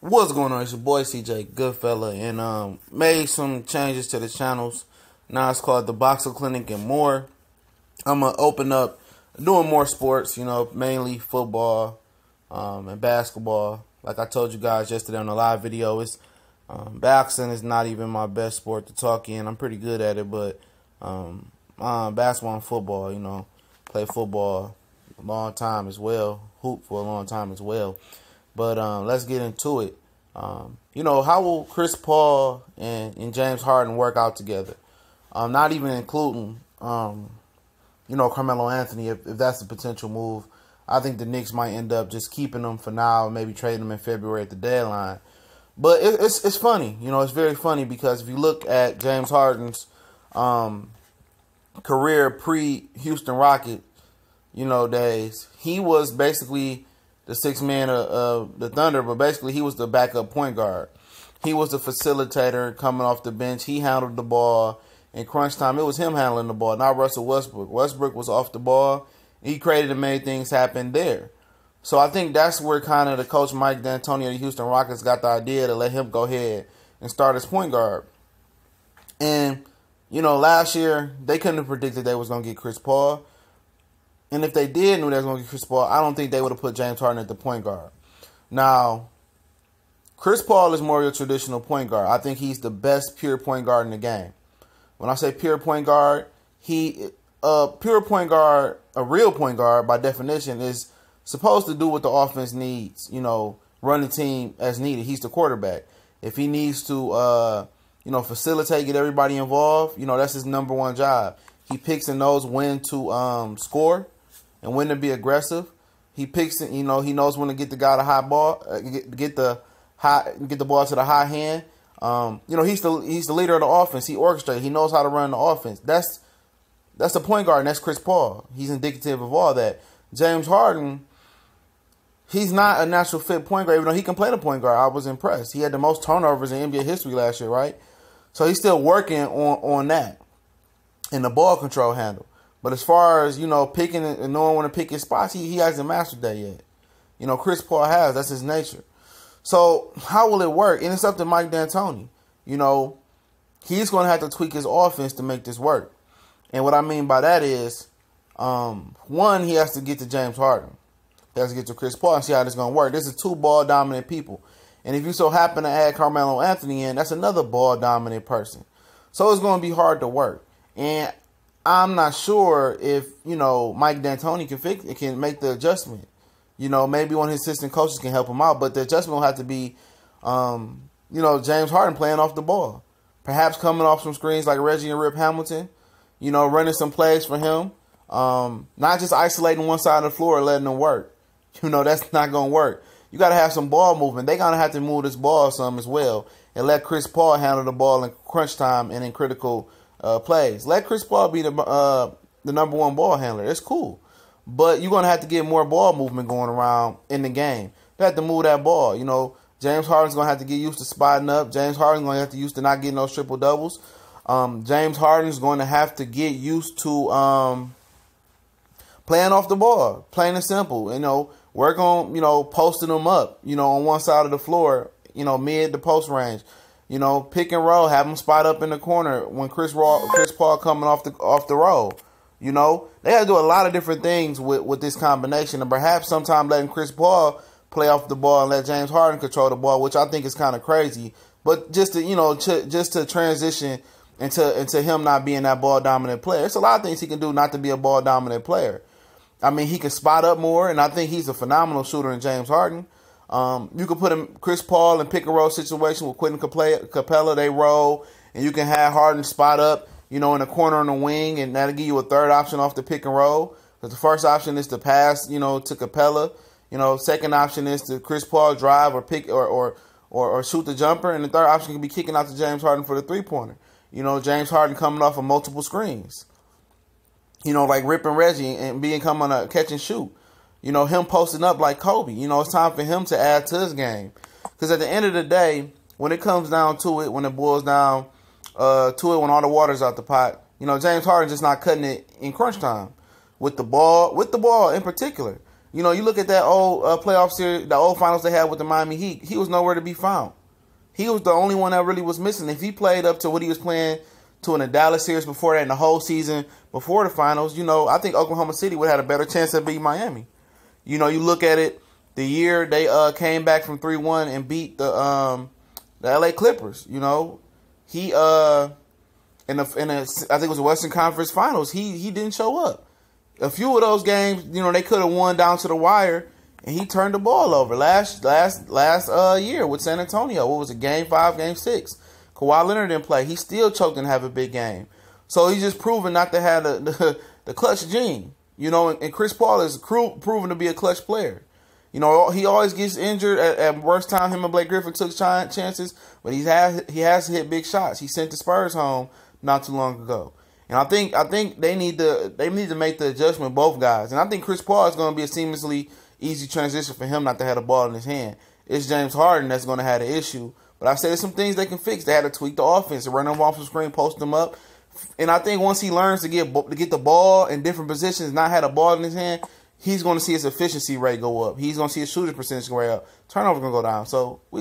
What's going on? It's your boy CJ Goodfella, and made some changes to the channels. Now it's called the Boxer Clinic and more. I'm gonna open up doing more sports, mainly football and basketball. Like I told you guys yesterday on the live video, it's boxing is not even my best sport to talk in. I'm pretty good at it, but basketball and football, play football a long time as well, hoop for a long time as well. But let's get into it. How will Chris Paul and James Harden work out together? Not even including, Carmelo Anthony, if that's a potential move. I think the Knicks might end up just keeping them for now, maybe trading them in February at the deadline. But it's funny, it's very funny because if you look at James Harden's career pre-Houston Rocket, days, he was basically the sixth man of the Thunder, but basically he was the backup point guard. He was the facilitator coming off the bench. He handled the ball. In crunch time, it was him handling the ball, not Russell Westbrook. Westbrook was off the ball. He created and made things happen there. So I think that's where kind of the coach Mike D'Antoni of the Houston Rockets got the idea to let him go ahead and start as point guard. And, last year, they couldn't have predicted they was going to get Chris Paul. And if they did know they was going to get Chris Paul, I don't think they would have put James Harden at the point guard. Now, Chris Paul is more of a traditional point guard. I think he's the best pure point guard in the game. When I say pure point guard, pure point guard, a real point guard by definition is supposed to do what the offense needs, run the team as needed. He's the quarterback. If he needs to, facilitate, get everybody involved, that's his number one job. He picks and knows when to score and when to be aggressive. He picks it, he knows when to get the guy the high ball, get the ball to the high hand. He's the leader of the offense. He orchestrates. He knows how to run the offense. That's the point guard, and that's Chris Paul. He's indicative of all that. James Harden, he's not a natural fit point guard, even though he can play the point guard. I was impressed. He had the most turnovers in NBA history last year, right? So he's still working on that and the ball control handle. But as far as, picking and knowing when to pick his spots, he hasn't mastered that yet. Chris Paul has. That's his nature. So how will it work? And it's up to Mike D'Antoni. He's going to have to tweak his offense to make this work. And what I mean by that is, one, he has to get to James Harden. He has to get to Chris Paul and see how this is going to work. This is two ball-dominant people. And if you so happen to add Carmelo Anthony in, that's another ball-dominant person. So it's going to be hard to work. And I'm not sure if, Mike D'Antoni can make the adjustment. Maybe one of his assistant coaches can help him out, but the adjustment will have to be, James Harden playing off the ball. Perhaps coming off some screens like Reggie and Rip Hamilton, running some plays for him. Not just isolating one side of the floor and letting them work. That's not going to work. You got to have some ball movement. They're going to have to move this ball some as well and let Chris Paul handle the ball in crunch time and in critical plays. Let Chris Paul be the number one ball handler. It's cool. But you're going to have to get more ball movement going around in the game. You have to move that ball. James Harden's going to have to get used to spotting up. James Harden's going to have to get used to not getting those triple doubles. James Harden's going to have to get used to playing off the ball, plain and simple. Work on, posting them up, on one side of the floor, mid to post range. Pick and roll, have them spot up in the corner when Chris Paul coming off the roll. They have to do a lot of different things with this combination, and perhaps sometime letting Chris Paul play off the ball and let James Harden control the ball, which I think is kind of crazy. But just to just to transition into him not being that ball dominant player, it's a lot of things he can do not to be a ball dominant player. I mean, he can spot up more, and I think he's a phenomenal shooter in James Harden. You can put him Chris Paul in pick and roll situation with Quentin Capella. They roll, and you can have Harden spot up, in the corner on the wing, and that'll give you a third option off the pick and roll. Because the first option is to pass, to Capella. Second option is to Chris Paul drive or pick or shoot the jumper, and the third option can be kicking out to James Harden for the three-pointer. James Harden coming off of multiple screens. Like ripping Reggie and coming on a catch and shoot. Him posting up like Kobe. It's time for him to add to his game. Because at the end of the day, when it comes down to it, when it boils down to it, when all the water's out the pot, James Harden's just not cutting it in crunch time with the ball in particular. You know, you look at that old playoff series, the old finals they had with the Miami Heat. He was nowhere to be found. He was the only one that really was missing. If he played up to what he was playing to in the Dallas series before that and the whole season before the finals, you know, I think Oklahoma City would have had a better chance of beating Miami. You know, you look at it, the year they came back from 3-1 and beat the LA Clippers. You know, he in I think it was the Western Conference Finals. He didn't show up. A few of those games, you know, they could have won down to the wire, and he turned the ball over last year with San Antonio. What was it, Game 5, Game 6? Kawhi Leonard didn't play. He still choked and have a big game. So he's just proven not to have the clutch gene. You know, and Chris Paul is proven to be a clutch player. You know, he always gets injured at worst time. Him and Blake Griffin took chances, but he has hit big shots. He sent the Spurs home not too long ago. And I think they need to make the adjustment, both guys. And I think Chris Paul is going to be a seamlessly easy transition for him not to have the ball in his hand. It's James Harden that's going to have the issue. But I said there's some things they can fix. They had to tweak the offense, run them off the screen, post them up. And I think once he learns to get the ball in different positions, not have the ball in his hand, he's going to see his efficiency rate go up. He's going to see his shooting percentage go up. Turnovers going to go down. So we